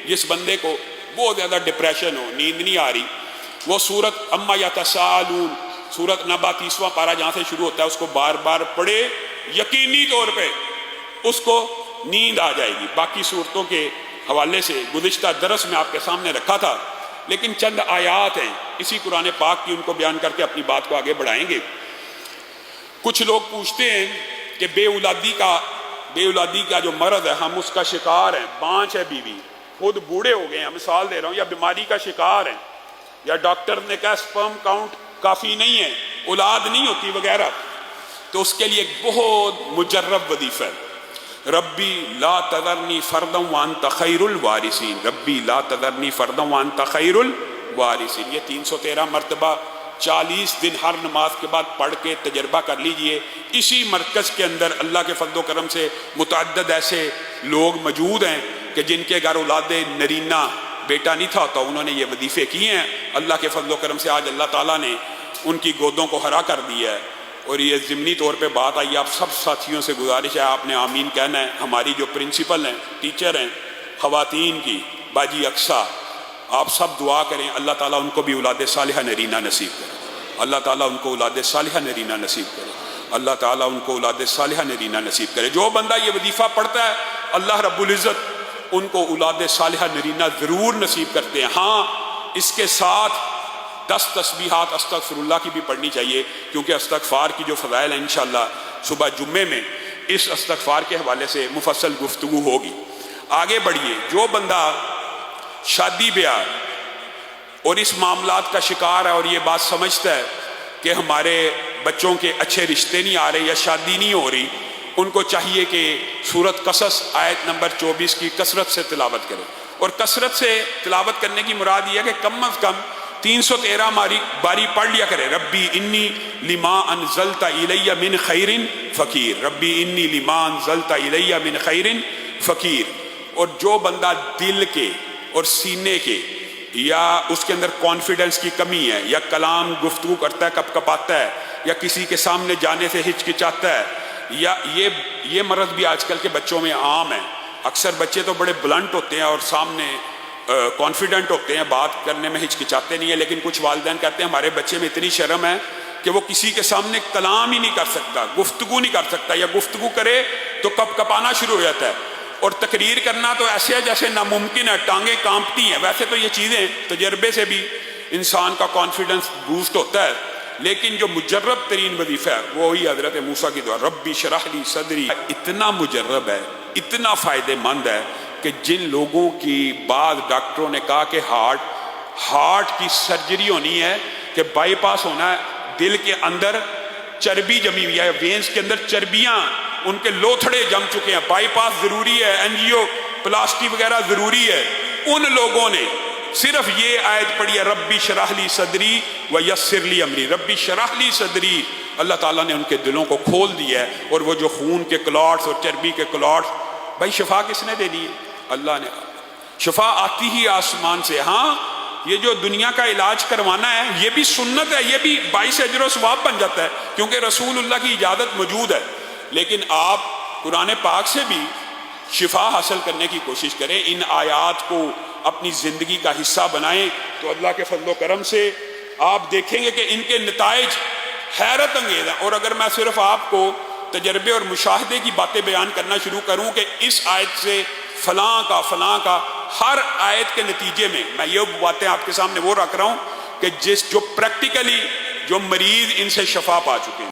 جس بندے کو بہت زیادہ ڈپریشن ہو، نیند نہیں آ رہی، وہ سورت اما یتساءلون، سورت نبا 30واں پارہ جہاں سے شروع ہوتا ہے، اس کو بار بار پڑھے، یقینی طور پہ اس کو نیند آ جائے گی۔ باقی صورتوں کے حوالے سے گزشتہ درس میں آپ کے سامنے رکھا تھا، لیکن چند آیات ہیں اسی قرآن پاک کی، ان کو بیان کر کے اپنی بات کو آگے بڑھائیں گے۔ کچھ لوگ پوچھتے ہیں کہ بے اولادی کا جو مرض ہے ہم اس کا شکار ہیں، بانچ ہے بیوی، خود بوڑھے ہو گئے ہیں، مثال دے رہا ہوں، یا بیماری کا شکار ہیں، یا ڈاکٹر نے کہا سپرم کاؤنٹ کافی نہیں ہے، اولاد نہیں ہوتی وغیرہ، تو اس کے لیے ایک بہت مجرب وظیفہ ہے، ربی لا تذرنی فردا وانت خیر الوارثین، ربی لا تذرنی فردا وانت خیر الوارثین۔ یہ 313 مرتبہ 40 دن ہر نماز کے بعد پڑھ کے تجربہ کر لیجئے۔ اسی مرکز کے اندر اللہ کے فضل و کرم سے متعدد ایسے لوگ موجود ہیں کہ جن کے گھر اولاد نرینہ بیٹا نہیں تھا ہوتا، انہوں نے یہ وظیفے کیے ہیں، اللہ کے فضل و کرم سے آج اللہ تعالیٰ نے ان کی گودوں کو ہرا کر دیا ہے۔ اور یہ ضمنی طور پہ بات آئی، آپ سب ساتھیوں سے گزارش ہے، آپ نے آمین کہنا ہے۔ ہماری جو پرنسپل ہیں، ٹیچر ہیں خواتین کی، باجی اقصیٰ، آپ سب دعا کریں اللہ تعالیٰ ان کو بھی اولاد صالحہ نرینہ نصیب کرے، اللہ تعالیٰ ان کو اولاد صالحہ نرینہ نصیب کرے، اللہ تعالیٰ ان کو اولاد صالحہ نرینہ نصیب کرے۔ جو بندہ یہ وظیفہ پڑھتا ہے اللہ رب العزت ان کو اولاد صالحہ نرینہ ضرور نصیب کرتے ہیں۔ ہاں، اس کے ساتھ 10 تسبیحات استغفر اللہ کی بھی پڑھنی چاہیے، کیونکہ استغفار کی جو فضائل ہیں انشاءاللہ صبح جمعے میں اس استغفار کے حوالے سے مفصل گفتگو ہوگی۔ آگے بڑھیے، جو بندہ شادی بیاہ اور اس معاملات کا شکار ہے اور یہ بات سمجھتا ہے کہ ہمارے بچوں کے اچھے رشتے نہیں آ رہے یا شادی نہیں ہو رہی، ان کو چاہیے کہ سورت قصص آیت نمبر 24 کی کثرت سے تلاوت کرے۔ اور کثرت سے تلاوت کرنے کی مراد یہ ہے کہ کم از کم 313 باری پڑھ لیا کرے، ربی انی لما انزلت الی من خیر فقیر، ربی انی لما انزلت الی من خیر فقیر۔ اور جو بندہ دل کے اور سینے کے یا اس کے اندر کانفیڈنس کی کمی ہے، یا کلام گفتگو کرتا ہے کپ کپاتا ہے، یا کسی کے سامنے جانے سے ہچکچاتا ہے، یا یہ مرض بھی آج کل کے بچوں میں عام ہے۔ اکثر بچے تو بڑے بلنٹ ہوتے ہیں اور سامنے کانفیڈنٹ ہوتے ہیں، بات کرنے میں ہچکچاتے نہیں ہیں، لیکن کچھ والدین کہتے ہیں ہمارے بچے میں اتنی شرم ہے کہ وہ کسی کے سامنے کلام ہی نہیں کر سکتا، گفتگو نہیں کر سکتا، یا گفتگو کرے تو کپ کپانا شروع ہو جاتا ہے، اور تقریر کرنا تو ایسے ہے جیسے ناممکن ہے، ٹانگیں کانپتی ہیں۔ ویسے تو یہ چیزیں تجربے سے بھی انسان کا کانفیڈنس بوسٹ ہوتا ہے، لیکن جو مجرب ترین وظیفہ ہے وہی حضرت موسیٰ کی دعا، ربی شرح لی صدری، اتنا مجرب ہے، اتنا فائدہ مند ہے کہ جن لوگوں کی بعض ڈاکٹروں نے کہا کہ ہارٹ کی سرجری ہونی ہے، کہ بائی پاس ہونا ہے، دل کے اندر چربی جمی ہوئی ہے، وینز کے اندر چربیاں، ان کے لوتھڑے جم چکے ہیں، بائی پاس ضروری ہے، انجیو پلاسٹی وغیرہ ضروری ہے، ان لوگوں نے صرف یہ آیت پڑھی ہے، ربی شرح لی صدری ویسر لی امری، ربی شرح لی صدری، اللہ تعالیٰ نے ان کے دلوں کو کھول دیا ہے، اور وہ جو خون کے کلاٹس اور چربی کے کلاٹس، بھائی شفا کس نے دینی ہے؟ اللہ نے۔ شفا آتی ہی آسمان سے۔ ہاں، یہ جو دنیا کا علاج کروانا ہے یہ بھی سنت ہے، یہ بھی باعث اجر و ثواب بن جاتا ہے، کیونکہ رسول اللہ کی اجازت موجود ہے، لیکن آپ قرآن پاک سے بھی شفا حاصل کرنے کی کوشش کریں، ان آیات کو اپنی زندگی کا حصہ بنائیں، تو اللہ کے فضل و کرم سے آپ دیکھیں گے کہ ان کے نتائج حیرت انگیز ہیں۔ اور اگر میں صرف آپ کو تجربے اور مشاہدے کی باتیں بیان کرنا شروع کروں کہ اس آیت سے فلاں کا ہر آیت کے نتیجے میں یہ باتیں آپ کے سامنے وہ رکھ رہا ہوں کہ جو پریکٹیکلی جو مریض ان سے شفا پا چکے ہیں۔